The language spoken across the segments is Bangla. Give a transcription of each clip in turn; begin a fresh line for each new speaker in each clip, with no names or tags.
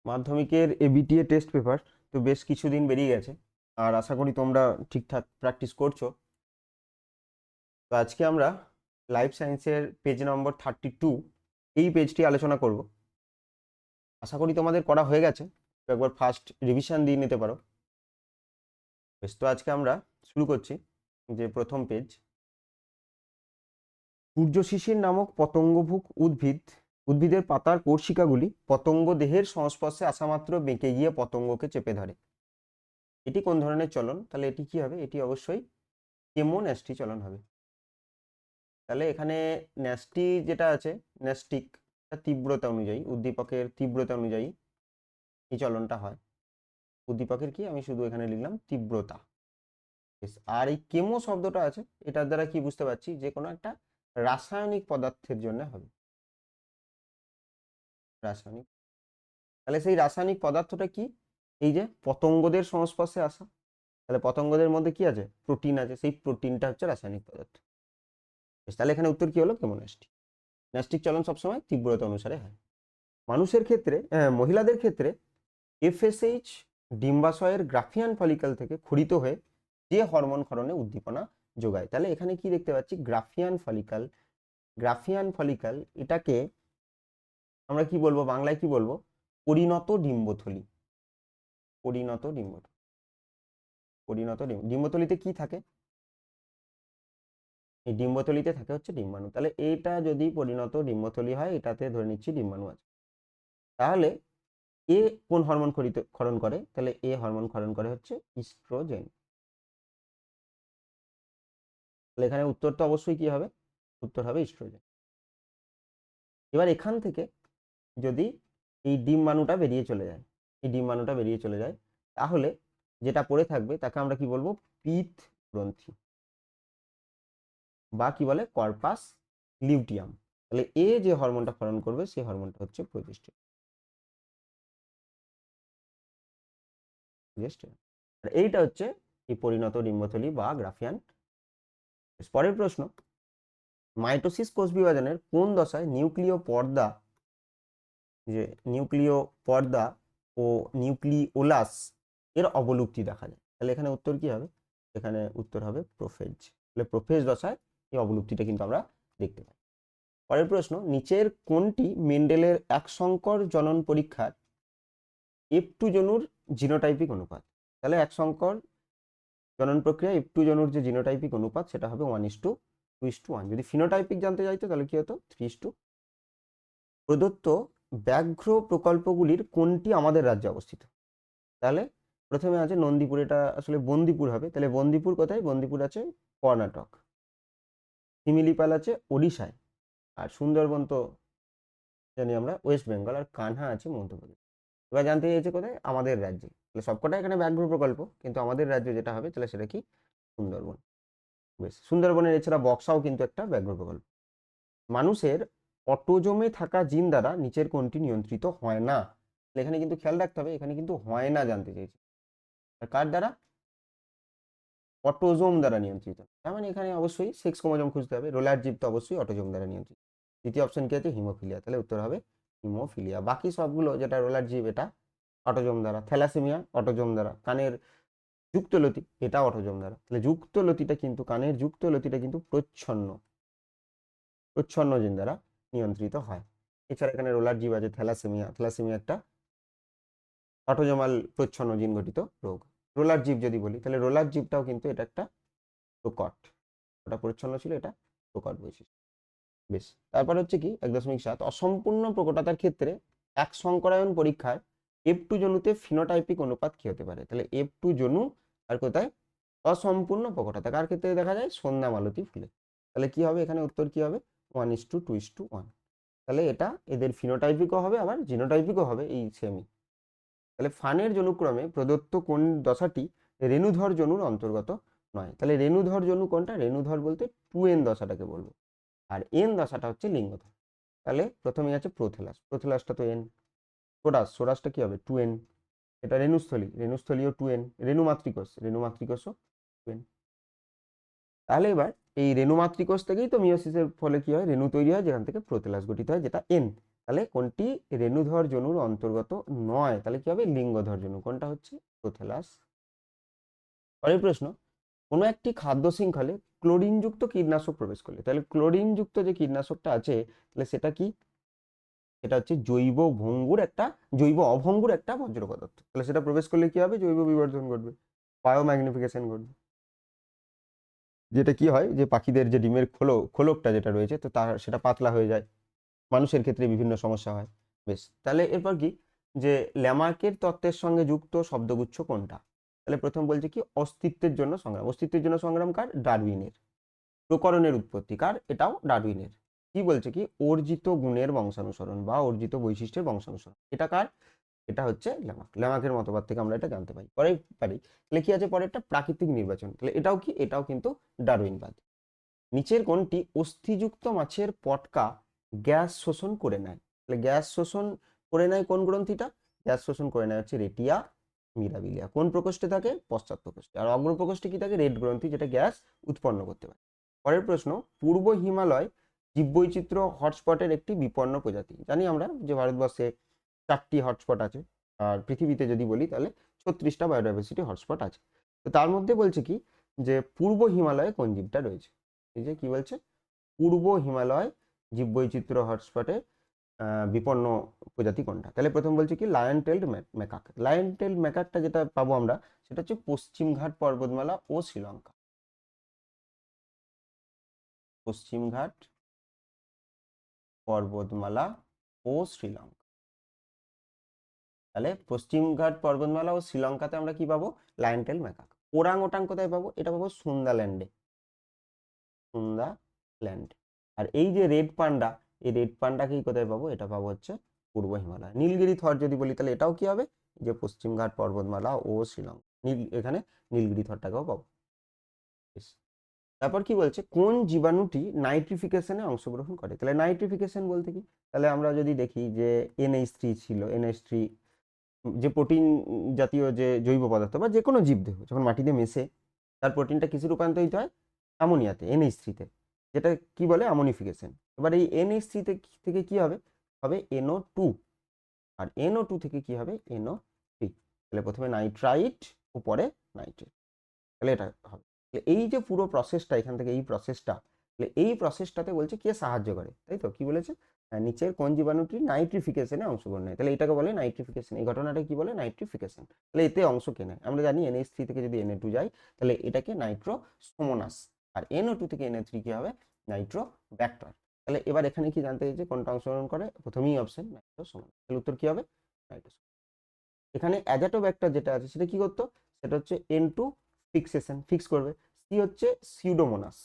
মাধ্যমিকের এবিটিএ টেস্ট পেপার তো বেশ কিছুদিন বেরিয়ে গেছে, আর আশা করি তোমরা ঠিকঠাক প্র্যাকটিস করছো। তো আজকে আমরা লাইফ সায়েন্সের পেজ নম্বর 32 এই পেজটি আলোচনা করব। আশা করি তোমাদের করা হয়ে গেছে, তো একবার ফার্স্ট রিভিশন দিয়ে নিতে পারো। বেশ, তো আজকে আমরা শুরু করছি। যে প্রথম পেজ, সূর্যশিশির নামক পতঙ্গভুক উদ্ভিদের পাতার কোর্সিকাগুলি পতঙ্গ দেহের সংস্পর্শে আসা মাত্র বেঁকে গিয়ে পতঙ্গকে চেপে ধরে। এটি কোন ধরনের চলন? তাহলে এটি কি হবে? এটি অবশ্যই কেমোন্যাস্টি চলন হবে। তাহলে এখানে ন্যাস্টি যেটা আছে, ন্যাস্টিক, তীব্রতা অনুযায়ী, উদ্দীপকের তীব্রতা অনুযায়ী এই চলনটা হয়। উদ্দীপকের কি, আমি শুধু এখানে লিখলাম তীব্রতা। আর এই কেমো শব্দটা আছে, এটার দ্বারা কি বুঝতে পারছি? যে কোনো একটা রাসায়নিক পদার্থের জন্য হবে। রাসায়নিক, তাহলে সেই রাসায়নিক পদার্থটা কি? এই যে পতঙ্গদের সংস্পর্শে আসা। তাহলে পতঙ্গদের মধ্যে কি আছে? প্রোটিন আছে, সেই প্রোটিনটা হচ্ছে রাসায়নিক পদার্থ। তাহলে এখানে উত্তর কি হলো? কেমোন্যাস্টি। ন্যাস্টিক চলন সবসময় তীব্রতা অনুসারে হয়। মানুষের ক্ষেত্রে, মহিলাদের ক্ষেত্রে এফএসএইচ ডিম্বাশয়ের গ্রাফিয়ান ফলিকল থেকে ক্ষরিত হয়ে যে হরমোন ক্ষরণে উদ্দীপনা যোগায়। তাহলে এখানে কি দেখতে পাচ্ছি? Graafian follicle. গ্রাফিয়ান ফলিকল, এটাকে আমরা কি বলবো, বাংলায় কি বলবো? পরিণত ডিম্বথলি। পরিণত ডিম্বথলিতে কি থাকে? এই ডিম্বথলিতে থাকে হচ্ছে ডিম্বাণু। তাহলে এটা যদি পরিণত ডিম্বথলি হয়, এটাতে ধরে নিচ্ছি ডিম্বাণু আছে। তাহলে এ কোন হরমোন ক্ষরণ করে? তাহলে এ হরমোন ক্ষরণ করে হচ্ছে ইস্ট্রোজেন। তাহলে এখানে উত্তর তো অবশ্যই কি হবে? উত্তর হবে ইস্ট্রোজেন। এবার এখান থেকে যদি এই ডিম্বাণুটা বেরিয়ে চলে যায়, তাহলে যেটা পড়ে থাকবে তাকে আমরা কি বলবো? পিত গ্রন্থি, বা কি বলে, কর্পাস লিউটিয়াম। তাহলে এ যে হরমোনটা ক্ষরণ করবে সেই হরমোনটা হচ্ছে প্রজেস্টেরন। আর এইটা হচ্ছে এই পরিণত ডিম্বথলি বা গ্রাফিয়ান। পরের প্রশ্ন, মাইটোসিস কোষ বিভাজনের কোন দশায় নিউক্লিয় পর্দা ও নিউক্লিওলাস এর অবলুপ্তি দেখা যায়? তাহলে এখানে উত্তর কি হবে? এখানে উত্তর হবে প্রোফেজ। তাহলে প্রোফেজ দশায় এই অবলুপ্তিটা কিন্তু আমরা দেখতে পাই। পরের প্রশ্ন, নিচের কোনটি মেন্ডেলের এক সংকর জনন পরীক্ষার F2 জনুর জিনোটাইপিক অনুপাত? তাহলে এক সংকর জনন প্রক্রিয়া F2 জনুর যে জিনোটাইপিক অনুপাত সেটা হবে 1:2:1। যদি ফিনোটাইপিক জানতে চাইতো তাহলে কি হতো? 3:2। প্রদত্ত ব্যাঘ্র প্রকল্পগুলির কোনটি আমাদের রাজ্যে অবস্থিত? তাহলে প্রথমে আছে নন্দীপুর, এটা আসলে বন্দিপুর হবে। তাহলে বন্দিপুর কোথায়? বন্দিপুর আছে কর্ণাটক। শিমিলিপাল আছে ওড়িশায়। আর সুন্দরবন তো জানি আমরা ওয়েস্ট বেঙ্গল। আর কানহা আছে মধ্যপ্রদেশ। এবার জানতে চাইছে কোথায়? আমাদের রাজ্যে। তাহলে সবকটা এখানে ব্যাঘ্র প্রকল্প, কিন্তু আমাদের রাজ্যে যেটা হবে তাহলে সেটা কি? সুন্দরবন। বেশ, সুন্দরবনের এছাড়া বক্সাও কিন্তু একটা ব্যাঘ্র প্রকল্প। মানুষের অটোজোমে থাকা জিন দ্বারা নিচের কোনটি নিয়ন্ত্রিত হয় না? এখানে কিন্তু খেয়াল রাখতে হবে, এখানে কিন্তু হয় না জানতে চাইছি। আর কার দ্বারা? অটোজোম দ্বারা নিয়ন্ত্রিত। তার মানে এখানে অবশ্যই সেক্স ক্রোমোজোম খুঁজতে হবে। রোলার জীব তো অবশ্যই অটোজোম দ্বারা নিয়ন্ত্রিত। দ্বিতীয় অপশন কি আছে? হিমোফিলিয়া। তাহলে উত্তর হবে হিমোফিলিয়া। বাকি সবগুলো যেটা রোলার জীব এটা অটোজোম দ্বারা। থ্যালাসেমিয়া অটোজোম দ্বারা। কানের যুক্তলতি এটা অটোজোম দ্বারা। তাহলে যুক্তলতিটা কিন্তু, কানের যুক্তলতিটা কিন্তু প্রচ্ছন্ন জিন দ্বারা নিয়ন্ত্রিত হয়। এছাড়া এখানে রোলার জীব আছে থ্যালাসেমিয়া একটা অটোজোমাল প্রচ্ছন্ন জিন গঠিত রোগ। রোলার জীব যদি বলি, তাহলে রোলার জীবটাও কিন্তু এটা একটা প্রকট। ওটা পরিচ্ছন্ন ছিল, এটা প্রকট বৈশিষ্ট্য। বেশ, তারপর হচ্ছে কি 1.7, অসম্পূর্ণ প্রকটতার ক্ষেত্রে এক সংকরায়ন পরীক্ষায় F2 জনুতে ফিনোটাইপিক অনুপাত কি হতে পারে? তাহলে F2 জনু আর কোথায়? অসম্পূর্ণ প্রকটতা কার ক্ষেত্রে দেখা যায়? সন্ধ্যা মালতী ফুলে। তাহলে কি হবে? এখানে উত্তর কি হবে? 1:2:1। তাহলে এটা এদের ফিনোটাইপিকও হবে আবার জিনোটাইপিকও হবে এই সেমই। তাহলে ফানের জনুক্রমে প্রদত্ত কোন দশাটি রেণুধর জনুর অন্তর্গত নয়? তাহলে রেণুধর জনু কোনটা? রেণুধর বলতে 2n দশাটাকে বলবো, আর n দশাটা হচ্ছে লিঙ্গধর। তাহলে প্রথমেই আছে প্রোথেলাসটা তো n। সোরাসটা কি হবে? 2n। এটা রেণুস্থলীও 2n। রেণুমাতৃকোষও 2n। তাহলে এবার এই রেণুমাতৃকোষ থেকেই তো মিওসিসের ফলে কি হয়? রেণু তৈরি হয়, যেখান থেকে প্রোথেলাস গঠিত হয়, যেটা n। তাহলে কোনটি রেণুধর জনুর অন্তর্গত নয়? তাহলে কি হবে? লিঙ্গধর জনু। কোনটা হচ্ছে? প্রোথ্যালাস। পরের প্রশ্ন, কোনো একটি খাদ্য শৃঙ্খলে ক্লোরিনযুক্ত কীটনাশক প্রবেশ করলে, তাহলে ক্লোরিনযুক্ত যে কীটনাশকটা আছে তাহলে সেটা কি? এটা হচ্ছে জৈব অভঙ্গুর একটা বর্জ্য পদার্থ। তাহলে সেটা প্রবেশ করলে কি হবে? জৈব বিবর্ধন ঘটবে, বায়োম্যাগনিফিকেশন ঘটবে। যেটা কি হয় যে পাখিদের যে ডিমের খোলকটা যেটা রয়েছে তো তার সেটা পাতলা হয়ে যায়, মানুষের ক্ষেত্রে বিভিন্ন সমস্যা হয়। বেশ, তাহলে এরপর কি, যে ল্যামার্কের তত্ত্বের সঙ্গে যুক্ত শব্দগুচ্ছ কোনটা? তাহলে প্রথম বলছে কি, অস্তিত্বের জন্য সংগ্রাম। অস্তিত্বের জন্য সংগ্রাম কার? ডারউইনের। প্রকরণের উৎপত্তি কার? এটাও ডারউইনের। কি বলছে কি, অর্জিত গুণের বংশানুসরণ বা অর্জিত বৈশিষ্ট্যের বংশানুসরণ, এটা কার? এটা হচ্ছে ল্যামার্কের মতবাদ থেকে আমরা এটা জানতে পারি। তাহলে কি আছে পরেরটা? প্রাকৃতিক নির্বাচন। তাহলে এটাও কি? এটাও কিন্তু ডারউইনবাদ। নিচের কোনটি অস্থিযুক্ত মাছের পটকা গ্যাস শোষণ করে নেয়? তাহলে গ্যাস শোষণ করে নেয় কোন গ্রন্থিটা? গ্যাস শোষণ করে নেয় হচ্ছে রেটিয়া মিরাবিলিয়া। কোন প্রকোষ্ঠে থাকে? পশ্চাৎ প্রকোষ্ঠে। আর অগ্র প্রকোষ্ঠে কি থাকে? রেড গ্রন্থি, যেটা গ্যাস উৎপন্ন করতে পারে। পরের প্রশ্ন, পূর্ব হিমালয় জীববৈচিত্র্য হটস্পটের একটি বিপন্ন প্রজাতি। জানি আমরা যে ভারতবর্ষে 4টি হটস্পট আছে, আর পৃথিবীতে যদি বলি তাহলে 36টা বায়োডাইভার্সিটি হটস্পট আছে। তো তার মধ্যে বলছে কি, যে পূর্ব হিমালয়ে কোন জীবটা রয়েছে? এই যে কি বলছে, পূর্ব হিমালয় জীববৈচিত্র্য হটস্পটে বিপন্ন প্রজাতি কোনটা? তাহলে প্রথম বলছে কি, lion tailed macaque. Lion tailed ম্যাকাকটা যেটা পাবো আমরা সেটা হচ্ছে পশ্চিমঘাট পর্বতমালা ও শ্রীলঙ্কা। পশ্চিমঘাট পর্বতমালা ও শ্রীলঙ্কা। তাহলে পশ্চিমঘাট পর্বতমালা ও শ্রীলঙ্কাতে আমরা কি পাবো? লায়ন টেল ম্যাকাক। ওরাং ওটাং কোথায় পাবো? এটা পাবো সুন্দাল্যান্ডে। সুন্দাল্যান্ড। আর এই যে রেড পান্ডা, এই রেড পান্ডাকেই কোথায় পাবো? এটা পাবো হচ্ছে পূর্ব হিমালয়। নীলগিরি থর যদি বলি তাহলে এটাও কি হবে? যে পশ্চিমঘাট পর্বতমালা ও শ্রীলঙ্কা। এখানে নীলগিরি থরটাকেও পাবো। তারপর কি বলছে, কোন জীবাণুটি নাইট্রিফিকেশনে অংশগ্রহণ করে? তাহলে নাইট্রিফিকেশন বলতে কি, তাহলে আমরা যদি দেখি যে NH3 ছিল, NH3 যে প্রোটিন জাতীয় যে জৈব পদার্থ বা যে কোনো জীবদেহ যখন মাটিতে মেশে তার প্রোটিনটা কিসে রূপান্তরিত হয়? অ্যামোনিয়াতে, NH3 তে, যেটা কি বলে? অ্যামোনিফিকেশন। এবার এই NH3 থেকে কি হবে? হবে NO2। আর NO2 থেকে কি হবে? NO3। তাহলে প্রথমে নাইট্রাইট ও পরে নাইট্রেট। তাহলে এটা হবে। এই যে পুরো প্রসেসটা, এখান থেকে এই প্রসেসটা, তাহলে এই প্রসেসটাতে বলছে কে সাহায্য করে, তাই তো? কি বলেছে? নিচের কোন জীবাণুটি নাইট্রিফিকেশনে অংশগ্রহণ নেয়? তাহলে এটাকে বলে নাইট্রিফিকেশন। এই ঘটনাটা কি বলে? নাইট্রিফিকেশন। তাহলে এতে অংশ কে নেয়? আমরা জানি NH3 থেকে যদি Na2 যায় তাহলে এটাকে নাইট্রোসোমোনাস, আর NO2 থেকে Na3 কি হবে? নাইট্রোব্যাক্টার। তাহলে এবার এখানে কি জানতে চাইছে? কোনটা অংশগ্রহণ করে? প্রথমেই অপশন নাইট্রোসোমোনাস। তাহলে উত্তর কি হবে? নাইট্রোসোমোনাস। এখানে অ্যাজাটোব্যাক্টার যেটা আছে সেটা কি করতো? সেটা হচ্ছে N2 ফিক্সেশন, ফিক্স করবে। সি হচ্ছে সিউডোমোনাস।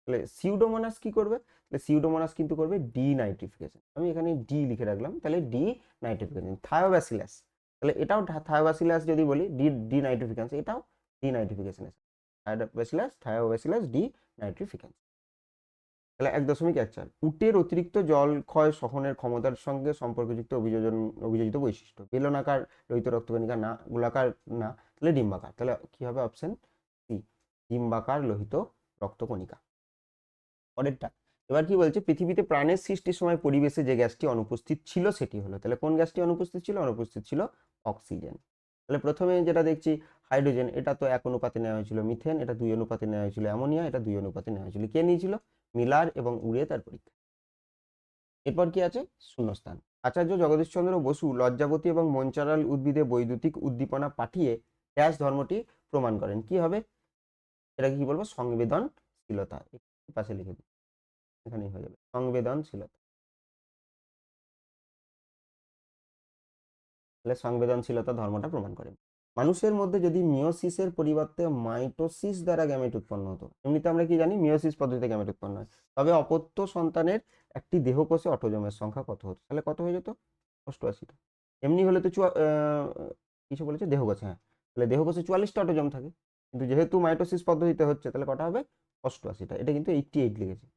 তাহলে সিউডোমোনাস কি করবে? তাহলে সিউডোমোনাস কিন্তু করবে ডি নাইট্রিফিকেশন। আমি এখানে ডি লিখে রাখলাম, তাহলে ডি নাইট্রিফিকেশন। থায়োব্যাসিলাস, তাহলে এটাও থায়োব্যাসিলাস যদি বলি, ডি ডি নাইট্রিফিকেশন, এটাও D nitrification. Thiobacillus D nitrification. তাহলে 1.14, উটের অতিরিক্ত জল ক্ষয় সহনের ক্ষমতার সঙ্গে সম্পর্কযুক্ত অভিযোজিত বৈশিষ্ট্য। বেলনাকার লোহিত রক্তকণিকা না, গোলাকার না, তাহলে ডিম্বাকার। তাহলে কি হবে? অপশন সি, ডিম্বাকার লোহিত রক্তকণিকা। পরেরটা, এবার কি বলছে, পৃথিবীতে প্রাণের সৃষ্টির সময় পরিবেশে যে গ্যাসটি অনুপস্থিত ছিল সেটি হলো, তাহলে কোন গ্যাসটি অনুপস্থিত ছিল? অনুপস্থিত ছিল অক্সিজেন। তাহলে প্রথমে যেটা দেখছি হাইড্রোজেন, এটা তো 1 অনুপাতে নেওয়া হয়েছিল। মিথেন, এটা 2 অনুপাতে নেওয়া হয়েছিল। অ্যামোনিয়া, এটা 2 অনুপাতে নেওয়া হয়েছিল। কে নিয়েছিল? মিলার এবং উড়ে তার পরীক্ষা। এরপর কি আছে? শূন্যস্থান। আচার্য জগদীশচন্দ্র বসু লজ্জাবতী এবং মঞ্চারাল উদ্ভিদে বৈদ্যুতিক উদ্দীপনা পাঠিয়ে ড্যাশ ধর্মটি প্রমাণ করেন। কি হবে? এটাকে কি বলবো? সংবেদনশীলতা। পাশে লিখে দিই, এখানেই হয়ে যাবে সংবেদনশীলতা। তাহলে সংবেদনশীলতা ধর্মটা প্রমাণ করেন। মানুষের মধ্যে যদি মিওসিসের পরিবর্তে মাইটোসিস দ্বারা গ্যামেট উৎপন্ন হতো, এমনিতে আমরা কি জানি? মিওসিস পদ্ধতিতে গ্যামেট উৎপন্ন হয়। তবে অপত্য সন্তানের একটি দেহকোষে অটোজমের সংখ্যা কত হতো? তাহলে কত হয়ে যেত? 88টা। এমনি হলে তো কিছু বলেছে দেহকোষে, হ্যাঁ, তাহলে দেহকোষে 44টা অটোজম থাকে, কিন্তু যেহেতু মাইটোসিস পদ্ধতিতে হচ্ছে তাহলে কটা হবে? 88টা। এটা কিন্তু 88 লিখেছে।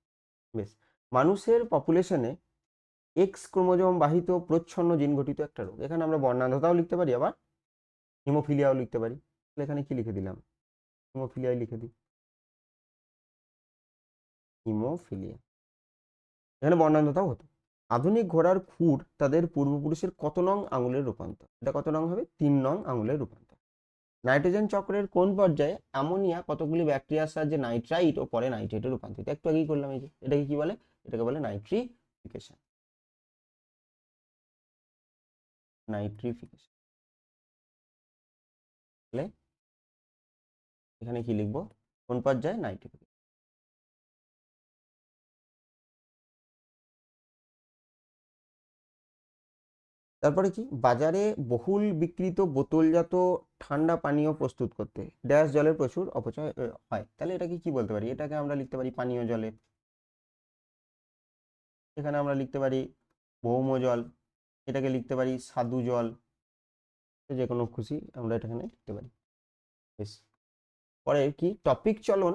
বেশ, মানুষের পপুলেশনে এক্স ক্রোমোজোম বাহিত প্রচ্ছন্ন জিন ঘটিত একটা রোগ। এখানে আমরা বর্ণান্ধতাও লিখতে পারি, আবার হিমোফিলিয়াও লিখতে পারি। তাহলে এখানে কি লিখে দিলাম? হিমোফিলিয়াই লিখে দিই, হিমোফিলিয়া। এখানে বর্ণান্ধতাও হতো। আধুনিক ঘোড়ার খুর তাদের পূর্বপুরুষের কত নং আঙুলের রূপান্তর? এটা কত নং হবে? 3 নং আঙুলের রূপান্তর। নাইট্রোজেন চক্রের কোন পর্যায়ে অ্যামোনিয়া কতগুলি ব্যাকটেরিয়ার সাহায্যে নাইট্রাইট ও পরে নাইট্রেটে রূপান্তরিত? একটু আগেই করলাম এই যে, এটাকে কি বলে? এটাকে বলে নাইট্রিফিকেশন। নাইট্রিফিকেশন। তাহলে এখানে কি লিখবো? কোন পর্যায়ে? নাইট্রিফিকেশন। তারপরে কি, বাজারে বহুল বিক্রিত বোতলজাত ঠান্ডা পানীয় প্রস্তুত করতে ড্যাশ জলের প্রচুর অপচয় হয়। তাহলে এটাকে কি বলতে পারি? এটাকে আমরা লিখতে পারি পানীয় জলে। এখানে আমরা লিখতে পারি ভৌম জল। এটাকে লিখতে পারি স্বাদু জল। যে কোনো খুশি আমরা এটা এখানে লিখতে পারি। বেশ। পরে কি, টপিক চলন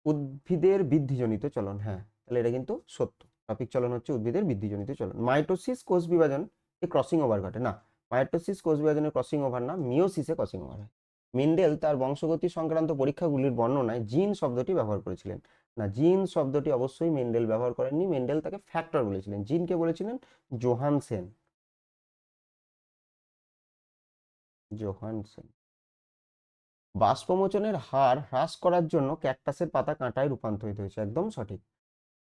উদ্ভিদের বৃদ্ধিজনিত চলন। হ্যাঁ, তাহলে এটা কিন্তু সত্য। টপিক চলন হচ্ছে উদ্ভিদের বৃদ্ধিজনিত চলন। মাইটোসিস কোষ বিভাজন এ ক্রসিং ওভার ঘটে না। মাইটোসিস কোষ বিভাজনের ক্রসিং ওভার না, মিওসিসে ক্রসিং ওভার হয়। মেন্ডেল তার বংশগতি সংক্রান্ত পরীক্ষাগুলির বর্ণনায় জিন শব্দটি ব্যবহার করেছিলেন না। জিন শব্দটি অবশ্যই মেন্ডেল ব্যবহার করেননি, মেন্ডেল তাকে ফ্যাক্টর বলেছিলেন। জিনকে বলেছিলেন জোহানসেন। জোহানসেন। বাষ্পমোচনের হার হ্রাস করার জন্য ক্যাকটাসের পাতা কাঁটায় রূপান্তরিত হয়েছে। একদম সঠিক।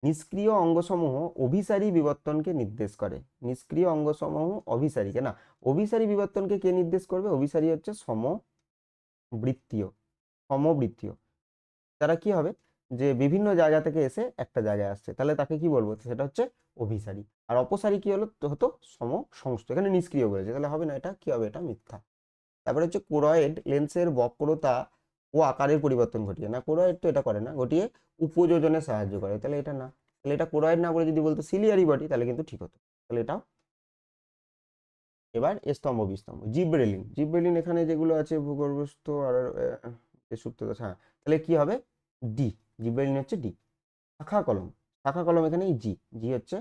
নিষ্ক্রিয় অঙ্গসমূহ অভিসারী বিবর্তনকে নির্দেশ করে। নিষ্ক্রিয় অঙ্গসমূহ অভিসারীকে না, অভিসারী বিবর্তনকে কে নির্দেশ করবে? অভিসারী হচ্ছে সমবৃত্তীয়। সমবৃত্তীয় তারা কি হবে, যে বিভিন্ন জায়গা থেকে এসে একটা জায়গায় আসছে, তাহলে তাকে কি বলবো? সেটা হচ্ছে অভিসারী। আর অপসারী কি হলো? হতো সমসংস্থ। এখানে নিষ্ক্রিয় বলেছে, তাহলে হবে না, এটা কি হবে? এটা মিথ্যা। তারপরে হচ্ছে কোরয়েড লেন্সের বক্রতা ও আকারের পরিবর্তন ঘটিয়ে না। কোরয়েড তো এটা করে না, ঘটিয়ে উপযোজনে সাহায্য করে। তাহলে এটা না। তাহলে এটা কোরয়েড না বলে যদি বলতো সিলিয়ারি বডি, তাহলে কিন্তু ঠিক হতো। তাহলে এটাও। এবার স্তম্ভ বিস্তম্ভ। জিব্রেলিন। জিব্রেলিন এখানে যেগুলো আছে ভূগর্ভস্থ আর সুপ্তদশ। হ্যাঁ, তাহলে কি হবে? ডি। জিব্রেলিন হচ্ছে ডি। শাখা কলম। শাখা কলম এখানে জি। জি হচ্ছে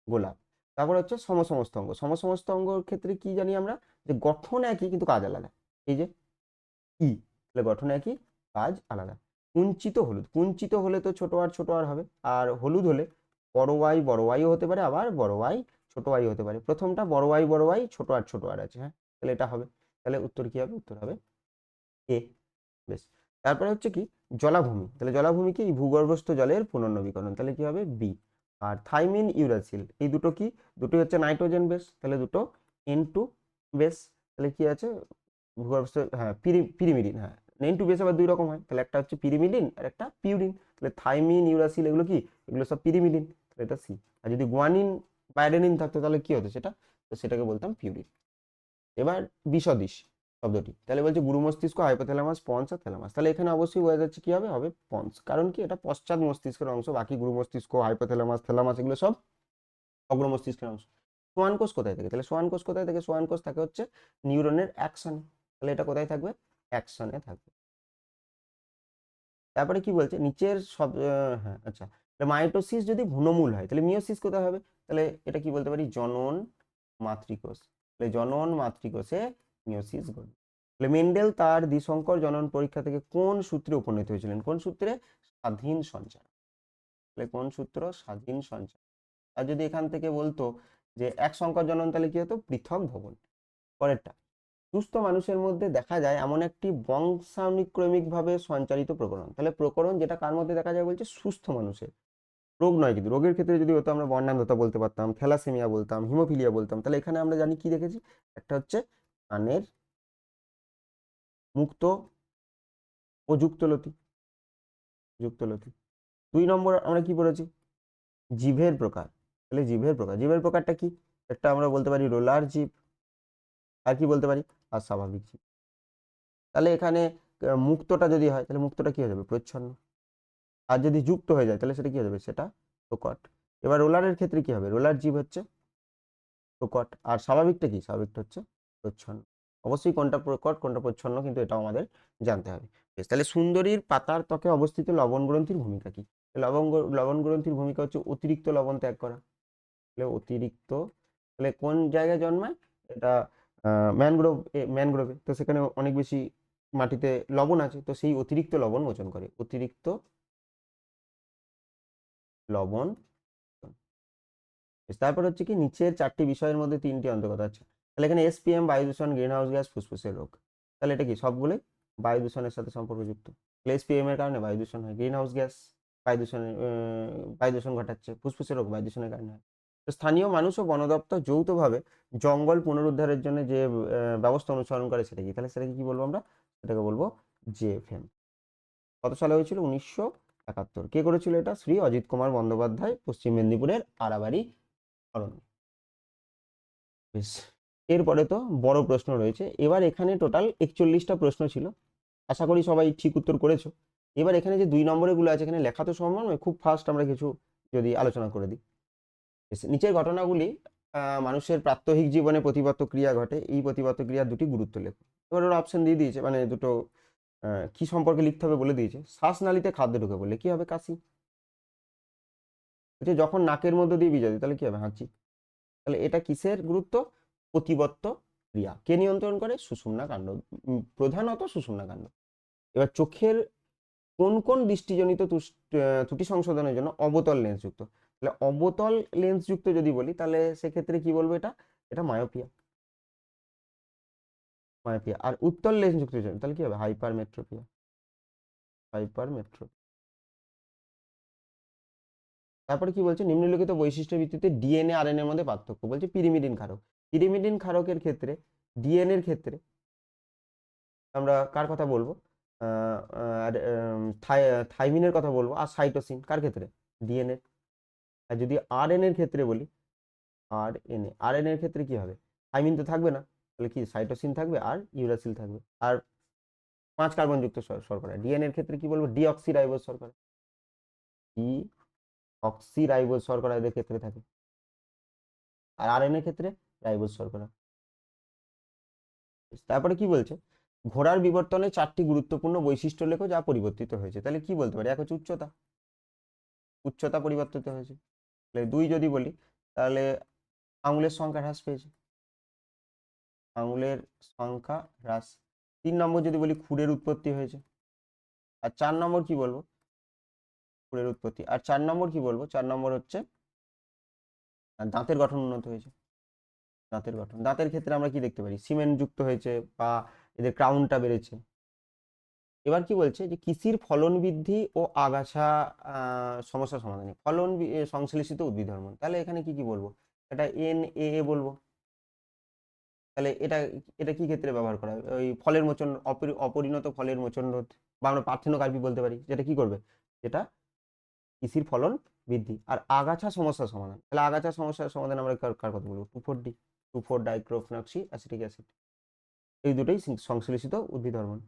গোলাপ। তারপর হচ্ছে সমসমস্ত অঙ্গ। সমসমস্ত অঙ্গর ক্ষেত্রে কি জানি আমরা? যে গঠন একই কিন্তু কাজ আলাদা। এই যে ই, তাহলে গঠন একই, কাজ আলাদা। কুঞ্চিত হলুদ। কুঞ্চিত হলে তো ছোট আর হবে। আর হলুদ হলে বড় ওয়াইও হতে পারে, আবার বড় ওয়াই ছোট ওয়াই হতে পারে। প্রথমটা বড় ওয়াই ছোট আর আছে। হ্যাঁ, তাহলে এটা হবে। তাহলে উত্তর কি হবে? উত্তর হবে এ। বেশ। তারপরে হচ্ছে কি, জলাভূমি। তাহলে জলাভূমি কি? ভূগর্ভস্থ জলের পুনর্নবীকরণ। তাহলে কি হবে? বি। আর থাইমিন ইউরাসিল, এই দুটো কি? দুটোই হচ্ছে নাইট্রোজেন বেস, তাহলে দুটো N2 বেস। তাহলে কি আছে? ভূগর্ভস্থ, হ্যাঁ, পিরিমিডিন। হ্যাঁ, N2 বেস আবার দুই রকম হয়, তাহলে একটা হচ্ছে পিরিমিডিন আর একটা পিউরিন। তাহলে থাইমিন ইউরাসিল এগুলো কি? এগুলো সব পিরিমিডিন, তাহলে এটা সি। আর যদি গুয়ানিন বা অ্যাডেনিন থাকতো তাহলে কি হতো সেটা? তো সেটাকে বলতাম পিউরিন। এবার বিসদৃশ শব্দটি, তাহলে বলছে গুরু মস্তিষ্ক, হাইপোথ্যালামাস, পন্স আর থ্যালামাস। তাহলে এখানে অবশ্যই বোঝা যাচ্ছে কি হবে? হবে পন্স। কারণ কি? এটা পশ্চাৎ মস্তিষ্কের অংশ, বাকি গুরু মস্তিষ্ক, হাইপোথ্যালামাস, থ্যালামাস এগুলো সব অগ্র মস্তিষ্কের অংশ। সোয়ান কোষ কোথায় থাকে? তাহলে সোয়ান কোষ কোথায় থাকে? সোয়ান কোষ থাকে হচ্ছে নিউরনের অ্যাকশনে। তাহলে এটা কোথায় থাকবে? অ্যাকশনে থাকবে। তারপরে কি বলছে নিচের সব, হ্যাঁ আচ্ছা, মাইটোসিস যদি ভ্রূণমূল হয় তাহলে মিওসিস কোথায় হবে? তাহলে এটা কি বলতে পারি? জনন মাতৃকোষ। তাহলে জনন মাতৃকোষে মিওসিস ঘটবে। তাহলে মেন্ডেল তার দ্বিসংকর জনন পরীক্ষা থেকে কোন সূত্রে উপনীত হয়েছিলেন? কোন সূত্রে? স্বাধীন সঞ্চার। তাহলে কোন সূত্র? স্বাধীন সঞ্চার। আর যদি এখান থেকে বলতো যে এক সংকর জনন, তাহলে কি হতো? পৃথক ভবন। পরেরটা, সুস্থ মানুষের মধ্যে দেখা যায় এমন একটি বংশানুক্রমিকভাবে সঞ্চালিত প্রকরণ। তাহলে প্রকরণ যেটা কার মধ্যে দেখা যায়? বলছে সুস্থ মানুষের। রোগ নয় কিন্তু। রোগের ক্ষেত্রে যদি হতো আমরা বর্ণান্ধতা বলতে পারতাম, থ্যালাসেমিয়া বলতাম, হিমোফিলিয়া বলতাম। তাহলে এখানে আমরা জানি কি দেখেছি? একটা হচ্ছে কানের মুক্ত ও যুক্তলতি। যুক্তলতি। 2 নম্বর আমরা কি পড়েছি? জিভের প্রকার। তাহলে জিভের প্রকার, জিভের প্রকারটা কি? একটা আমরা বলতে পারি রোলার জিভ, আর কি বলতে পারি? আর স্বাভাবিক জিভ। তাহলে এখানে মুক্তটা যদি হয় তাহলে মুক্তটা কি হয়ে যাবে? প্রচ্ছন্ন। আর যদি যুক্ত হয়ে যায় তাহলে সেটা কি হয়ে যাবে? সেটা প্রকট। এবার রোলারের ক্ষেত্রে কি হবে? রোলার জীব হচ্ছে প্রকট। আর স্বাভাবিকটা কি? স্বাভাবিকটা হচ্ছে প্রচ্ছন্ন। অবশ্যই কোনটা প্রকট কোনটা প্রচ্ছন্ন কিন্তু এটাও আমাদের জানতে হবে। বেশ, তাহলে সুন্দরীর পাতার ত্বকে অবস্থিত লবণ গ্রন্থির ভূমিকা কি? লবণ গ্রন্থির ভূমিকা হচ্ছে অতিরিক্ত লবণ ত্যাগ করা। তাহলে অতিরিক্ত, তাহলে কোন জায়গায় জন্মায়? এটা ম্যানগ্রোভে। তো সেখানে অনেক বেশি মাটিতে লবণ আছে, তো সেই অতিরিক্ত লবণ মোচন করে। অতিরিক্ত লবণ তারপর হচ্ছে কি নিচের 4টি বিষয়ের মধ্যে 3টি অন্তর্গত আছে। তাহলে এখানে এসপিএম বায়ু দূষণ, গ্রিন হাউস গ্যাস, ফুসফুসের রোগ। তাহলে এটা কি সবগুলোই বায়ু দূষণের সাথে সম্পর্কযুক্ত। এসপিএম এর কারণে বায়ু দূষণ হয়, গ্রিন হাউস গ্যাস বায়ু দূষণ ঘটাচ্ছে, ফুসফুসের রোগ বায়ু দূষণের কারণে হয়। তো স্থানীয় মানুষ ও বন দপ্তর যৌথভাবে জঙ্গল পুনরুদ্ধারের জন্য যে ব্যবস্থা অনুসরণ করে সেটা কি, তাহলে সেটাকে কি বলবো আমরা, সেটাকে বলবো জেএফএম। কত সালে হয়েছিল? 1971। কে করেছিল এটা? শ্রী অজিত কুমার বন্দ্যোপাধ্যায়, পশ্চিম মেদিনীপুরের আরাবাড়ি অরণ্য। বেশ, এরপরে তো বড় প্রশ্ন রয়েছে। এবার এখানে টোটাল 41টা প্রশ্ন ছিল, আশা করি সবাই ঠিক উত্তর করেছো। এবার এখানে যে 2 নম্বরের গুলো আছে, এখানে লেখা তো সম্ভব নয়, খুব ফাস্ট আমরা কিছু যদি আলোচনা করে দিই। বেশ, নিচের ঘটনাগুলি মানুষের প্রাত্যহিক জীবনে প্রতিবর্ত ক্রিয়া ঘটে, এই প্রতিবর্ত ক্রিয়ার দুটি গুরুত্ব লেখো। এবার ওরা অপশন দিয়ে দিয়েছে, মানে দুটো কি সম্পর্কে লিখতে হবে বলে দিয়েছে। শ্বাসনালীতে খাদ্য ঢুকে বললে কি হবে? কাশি। বলছে যখন নাকের মধ্যে দিয়ে বীজ যায় তাহলে কি হবে? হাঁচি। তাহলে এটা কিসের গুরুত্ব? প্রতিবর্ত ক্রিয়া। কে নিয়ন্ত্রণ করে? সুষুম্না কাণ্ড, প্রধানত সুষুম্না কাণ্ড। এবার চোখের কোন কোন দৃষ্টিজনিত ত্রুটি সংশোধনের জন্য অবতল লেন্স যুক্ত? তাহলে অবতল লেন্স যুক্ত যদি বলি তাহলে সেক্ষেত্রে কি বলবো? এটা এটা মায়োপিয়া। মায়োপিয়া। আর উত্তল লেন্স যুক্ত জন্য তাহলে কি হবে? হাইপারমেট্রোপিয়া। হাইপারমেট্রোপিয়া। তারপরে কি বলছে? নিম্নলিখিত বৈশিষ্ট্যের ভিত্তিতে ডিএনএ আরএনএ এর মধ্যে পার্থক্য। বলছে পিরিমিডিন ক্ষারক। পিরিমিডিন ক্ষারকের ক্ষেত্রে, ডিএনএ এর ক্ষেত্রে আমরা কার কথা বলবো? থাইমিনের কথা বলবো। আর সাইটোসিন কার ক্ষেত্রে? ডিএনএ। আর যদি আরএনএ এর ক্ষেত্রে বলি, আরএনএ এর ক্ষেত্রে কি হবে? থাইমিন তো থাকবে না, তাহলে কি সাইটোসিন থাকবে আর ইউরাসিল থাকবে। আর 5 কার্বন যুক্ত শর্করা। ডিএনএ এর ক্ষেত্রে কি বলবো? ডিঅক্সিরাইবোজ শর্করা। ডিঅক্সিরাইবোজ শর্করা এদের ক্ষেত্রে থাকে। আর আরএনএ এর ক্ষেত্রে রাইবোজ শর্করা। তারপরে কি বলছে? ঘোড়ার বিবর্তনে 4টি গুরুত্বপূর্ণ বৈশিষ্ট্য লেখো যা পরিবর্তিত হয়েছে। তাহলে কি বলতে পারি? এক হচ্ছে উচ্চতা, উচ্চতা পরিবর্তিত হয়েছে। তাহলে 2 যদি বলি তাহলে আঙুলের সংখ্যা হ্রাস পেয়েছে, আঙুলের সংখ্যা হ্রাস। 3 নম্বর যদি বলি খুরের উৎপত্তি হয়েছে। আর 4 নম্বর কি বলবো? খুরের উৎপত্তি। আর 4 নম্বর কি বলবো? 4 নম্বর হচ্ছে দাঁতের গঠন উন্নত হয়েছে। দাঁতের গঠন, দাঁতের ক্ষেত্রে আমরা কি দেখতে পারি? সিমেন্ট যুক্ত হয়েছে বা এদের ক্রাউনটা বেড়েছে। এবার কি বলছে? যে কৃষির ফলন বৃদ্ধি ও আগাছা সমস্যা সমাধানে ফলন সংশ্লেষিত উদ্ভিদ হরমোন। তাহলে এখানে কি কি বলবো? এটা এনএএ বলবো। তাহলে এটা এটা কি ক্ষেত্রে ব্যবহার করা হয়? ওই ফলের মোচন, অপরিণত ফলের মোচন রোধ, বা আমরা পার্থেনোকার্পি বলতে পারি, যেটা কি করবে? যেটা কৃষির ফলন বৃদ্ধি। আর আগাছা সমস্যা সমাধান, তাহলে আগাছা সমস্যার সমাধান আমরা কার কথা বলবো? 2,4-D, 2,4-ডাইক্লোরোফেনক্সি acetic acid. এই দুটোই সংশ্লেষিত উদ্ভিদ হরমোন।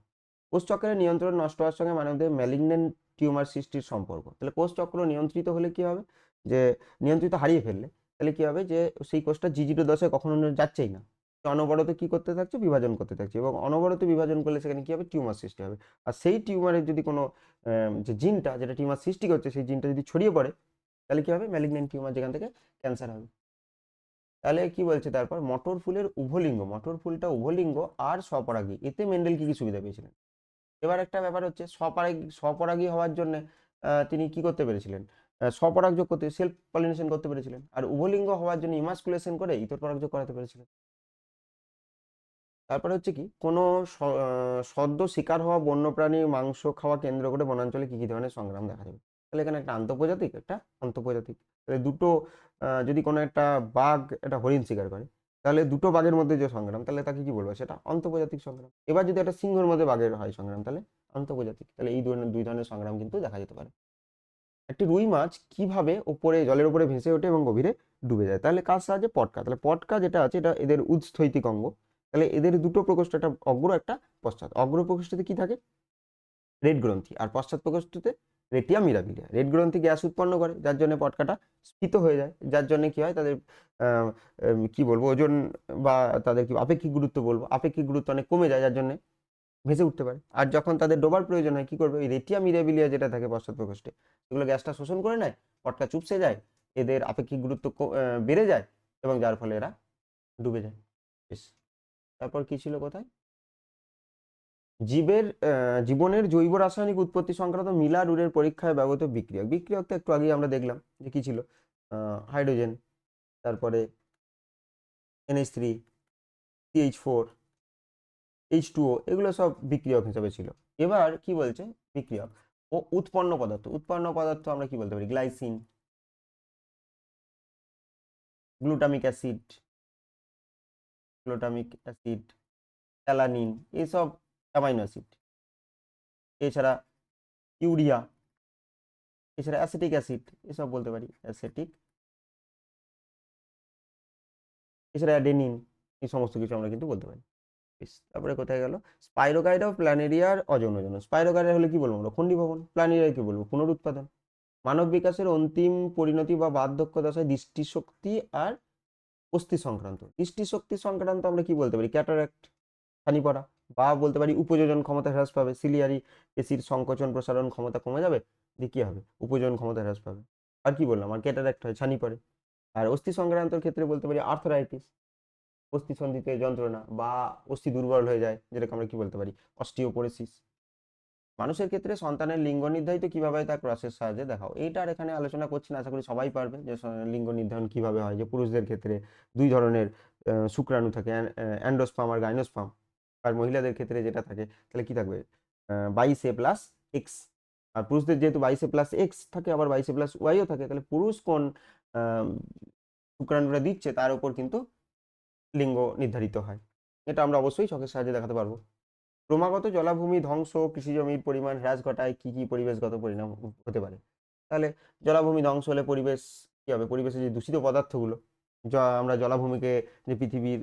কোষচক্রের নিয়ন্ত্রণ নষ্ট হওয়ার সঙ্গে মানবদের ম্যালিগন্যান্ট টিউমার সৃষ্টির সম্পর্ক। তাহলে কোষচক্র নিয়ন্ত্রিত হলে কি হবে? যে নিয়ন্ত্রিত হারিয়ে ফেললে তাহলে কি হবে? যে সেই কোষটা জিজির দশায় কখনো যাচ্ছেই না, সে অনবরত কি করতে থাকছে? বিভাজন করতে থাকছে, এবং অনবরত বিভাজন করলে সেখানে কি হবে? টিউমার সৃষ্টি হবে। আর সেই টিউমারের যদি কোনো যে জিনটা যেটা টিউমার সৃষ্টি করছে, সেই জিনটা যদি ছড়িয়ে পড়ে তাহলে কি হবে? ম্যালিগন্যান্ট টিউমার, যেখান থেকে ক্যান্সার হবে। তাহলে কি বলছে তারপর? মটর ফুলের উভলিঙ্গ, মটর ফুলটা উভলিঙ্গ আর স্বপরাগী, এতে মেন্ডেল কি কি সুবিধা পেয়েছিলেন? এবার একটা ব্যাপার হচ্ছে, স্বপরাগী হওয়ার জন্য তিনি কি করতে পেরেছিলেন? স্বপরাগযোগ করতে, সেলফ পলিনেশন করতে পেরেছিলেন। আর উভলিঙ্গ হওয়ার জন্য ইমাস্কুলেশন করে ইতর পরাগযোগ করাতে পেরেছিলেন। তারপরে হচ্ছে কি? কোনো সদ্য শিকার হওয়া বন্যপ্রাণীর মাংস খাওয়া কেন্দ্র করে বনাঞ্চলে কি কি ধরনের সংগ্রাম দেখা যাবে? তাহলে এখানে একটা আন্তঃপ্রজাতিক, একটা আন্তঃপ্রজাতিক। তাহলে দুটো যদি কোনো একটা বাঘ একটা হরিণ শিকার করে, তাহলে দুটো বাঘের মধ্যে যে সংগ্রাম, তাহলে তাকে কি বলবো? সেটা আন্তঃপ্রজাতিক সংগ্রাম। এবার যদি একটা সিংহের মধ্যে বাঘের হয় সংগ্রাম, তাহলে আন্তঃপ্রজাতিক। তাহলে এই দুই ধরনের সংগ্রাম কিন্তু দেখা যেতে পারে। একটি রুই মাছ কিভাবে ওপরে, জলের উপরে ভেসে ওঠে এবং গভীরে ডুবে যায়? তাহলে কার সাহায্যে? পটকা। তাহলে পটকা যেটা আছে এটা এদের উৎস্থৈতিক অঙ্গ। তাহলে এদের দুটো প্রকোষ্ঠ, একটা অগ্র একটা পশ্চাৎ। অগ্র প্রকোষ্ঠতে কি থাকে? রেড গ্রন্থি। আর পশ্চাৎ প্রকোষ্ঠতে রেটিয়া মিরাবিলিয়া। রেড গ্রন্থি গ্যাস উৎপন্ন করে, যার জন্য পটকাটা স্ফীত হয়ে যায়, যার জন্য কি হয়? তাদের আহ, কি বলবো, ওজন বা তাদের কি আপেক্ষিক গুরুত্ব বলবো, আপেক্ষিক গুরুত্ব অনেক কমে যায়, যার জন্য ভেসে উঠতে পারে। আর যখন তাদের ডোবার প্রয়োজন হয় কি করবে? ওই রেটিয়া মিরাবিলিয়া যেটা থাকে পশ্চাৎ প্রকোষ্ঠে, সেগুলো গ্যাসটা শোষণ করে নেয়, পটকা চুপসে যায়, এদের আপেক্ষিক গুরুত্ব বেড়ে যায়, এবং যার ফলে এরা ডুবে যায়। বেশ, তারপর কি ছিল কোথায়? জীবনের জৈব রাসায়নিক উৎপত্তি সংক্রান্ত মিলার উডের পরীক্ষায় ব্যবহৃত বিক্রিয়ক। বিক্রিয়ক তো একটু আগেই আমরা দেখলাম যে কি ছিল? হাইড্রোজেন। তারপরে NH3, CH4, H2O, এগুলো সব বিক্রিয়ক হিসেবে ছিল। এবার কি বলছে বিক্রিয়ক ও উৎপন্ন পদার্থ আমরা কি বলতে পারি? গ্লাইসিন, গ্লুটামিক অ্যাসিড, অ্যালানিন, এইসব অ্যামাইনো অ্যাসিড। এছাড়া ইউরিয়া, এছাড়া অ্যাসিটিক অ্যাসিড, এসব বলতে পারি অ্যাসিটিক, এছাড়া অ্যাডেনিন, এই সমস্ত কিছু আমরা কিন্তু বলতে পারি। বেশ, তারপরে কোথায় গেল? স্পাইরোগাইটা ও প্ল্যানেরিয়ার অযৌন। স্পাইরোগাইটা হলে কি বলবো আমরা? খণ্ডীভবন। প্ল্যানেরিয়া কি বলবো? পুনরুৎপাদন। মানব বিকাশের অন্তিম পরিণতি বা বার্ধক্য দশায় দৃষ্টিশক্তি আর দৃষ্টিশক্তি সংক্রান্ত আমরা কি বলতে পারি? ক্যাটারাক্ট, ছানি পড়া, বা বলতে পারি উপযোজন ক্ষমতা হ্রাস পাবে। সিলিয়ারি পেশির সংকোচন প্রসারণ ক্ষমতা কমে যাবে, দিয়ে কি হবে? উপযোজন ক্ষমতা হ্রাস পাবে। আর কি বললাম? আর ক্যাটারাক্ট হয়, ছানি পড়ে। আর অস্থি সংক্রান্তর ক্ষেত্রে বলতে পারি আর্থরাইটিস, অস্থি সন্ধিতে যন্ত্রণা, বা অস্থি দুর্বল হয়ে যায়, যেটাকে আমরা কি বলতে পারি? অস্টিওপোরোসিস। মানুষের ক্ষেত্রে সন্তানের লিঙ্গ নির্ধারিত কিভাবে তা ক্রসের সাহায্যে দেখাও। এইটা আর এখানে আলোচনা করছি না, আশা করি সবাই পারবে যে লিঙ্গ নির্ধারণ কিভাবে হয়। যে পুরুষদের ক্ষেত্রে দুই ধরনের শুক্রাণু থাকে, অ্যান্ডোস্পার্ম আর গাইনোস্পার্ম। আর মহিলাদের ক্ষেত্রে যেটা থাকে তাহলে কি থাকবে? 22A+X। আর পুরুষদের যেহেতু 22A+X থাকে, আবার 22A+Yও থাকে, তাহলে পুরুষ কোন শুক্রাণুটা দিচ্ছে তার উপর কিন্তু লিঙ্গ নির্ধারিত হয়। এটা আমরা অবশ্যই ছকের সাহায্যে দেখাতে পারবো। ক্রমাগত জলাভূমি ধ্বংস কৃষি জমির পরিমাণ হ্রাস ঘটায়, কি কি পরিবেশগত পরিণাম হতে পারে? তাহলে জলাভূমি ধ্বংস হলে পরিবেশ কি হবে? পরিবেশে যে দূষিত পদার্থগুলো, আমরা জলাভূমিকে যে পৃথিবীর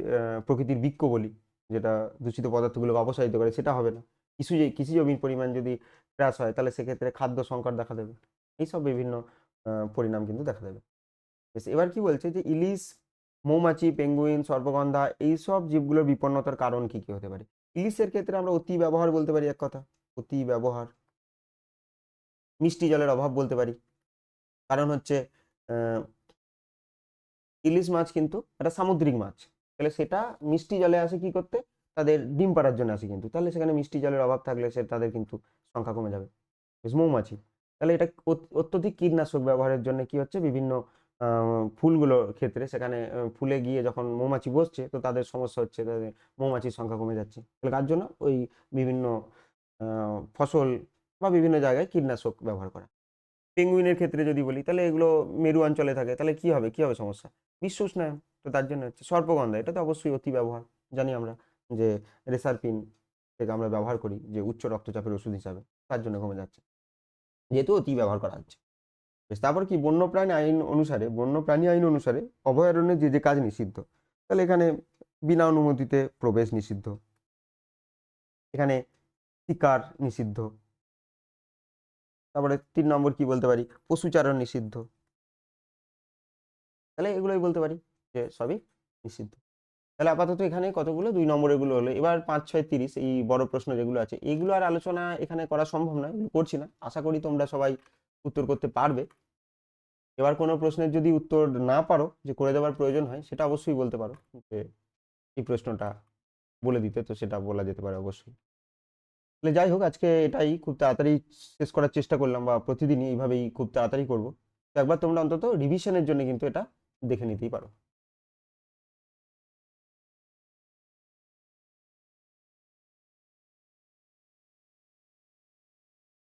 প্রকৃতির বৃক্ষ বলি, যেটা দূষিত পদার্থগুলোকে অপসারিত করে, সেটা হবে না। কৃষি জমির পরিমাণ যদি হ্রাস হয়, তাহলে সেক্ষেত্রে খাদ্য সংকট দেখা দেবে। এইসব বিভিন্ন পরিণাম কিন্তু দেখা দেবে। বেশ, এবার কি বলছে যে ইলিশ, মৌমাছি, পেঙ্গুইন, সর্পগন্ধা, এইসব জীবগুলোর বিপন্নতার কারণ কি কি হতে পারে? ইলিশের ক্ষেত্রে আমরা অতি ব্যবহার বলতে পারি, এক কথা অতি ব্যবহার। মিষ্টি জলের অভাব বলতে পারি, কারণ হচ্ছে ইলিশ মাছ কিন্তু একটা সামুদ্রিক মাছ, তাহলে সেটা মিষ্টি জলে আসে কি করতে? তাদের ডিম পাড়ার জন্য আসে কিন্তু, তাহলে সেখানে মিষ্টি জলের অভাব থাকলে তাদের কিন্তু সংখ্যা কমে যাবে। বেশ, মৌমাছি, তাহলে এটা অত্যধিক কীটনাশক ব্যবহারের জন্য কি হচ্ছে? বিভিন্ন ফুলগুলোর ক্ষেত্রে সেখানে ফুলে গিয়ে যখন মৌমাছি বসছে, তো তাদের সমস্যা হচ্ছে, তাদের মৌমাছির সংখ্যা কমে যাচ্ছে। তাহলে তার জন্য ওই বিভিন্ন ফসল বা বিভিন্ন জায়গায় কীটনাশক ব্যবহার করা। পেঙ্গুইনের ক্ষেত্রে যদি বলি, তাহলে এগুলো মেরু অঞ্চলে থাকে, তাহলে কি হবে সমস্যা? বিশ্ব উষ্ণায়ন। তো তার জন্য হচ্ছে সর্পগন্ধা, এটা তো অবশ্যই অতি ব্যবহার। জানি আমরা যে রেসারপিন থেকে আমরা ব্যবহার করি যে উচ্চ রক্তচাপের ওষুধ হিসাবে, তার জন্য কমে যাচ্ছে, যেহেতু অতি ব্যবহার করা হচ্ছে। বেশ, তারপর কি বন্যপ্রাণী আইন অনুসারে অভয়ারণ্যে যে যে কাজ নিষিদ্ধ, তাহলে এখানে বিনা অনুমতিতে প্রবেশ নিষিদ্ধ, এখানে শিকার নিষিদ্ধ, তারপরে 3 নম্বর কি বলতে পারি? পশুচারণ নিষিদ্ধ। তাহলে এগুলোই বলতে পারি যে সবই নিষিদ্ধ। তাহলে আপাতত এখানে কতগুলো? 2 নম্বরের গুলো হলো। এবার 5, 6, 30 এই বড় প্রশ্ন যেগুলো আছে, এগুলো আর আলোচনা এখানে করা সম্ভব নয়, এগুলো করছি না। আশা করি তোমরা সবাই উত্তর করতে পারবে। এবার কোনো প্রশ্নের যদি উত্তর না পারো, যে করে দেওয়ার প্রয়োজন হয়, সেটা অবশ্যই বলতে পারো যে এই প্রশ্নটা বলে দিতে, তো সেটা বলা যেতে পারে অবশ্যই। তাহলে যাই হোক, আজকে এটাই খুব তাড়াতাড়ি শেষ করার চেষ্টা করলাম, বা প্রতিদিনই এইভাবেই খুব তাড়াতাড়ি করব। তো একবার তোমরা অন্তত রিভিশনের জন্য কিন্তু এটা দেখে নিতেই পারো।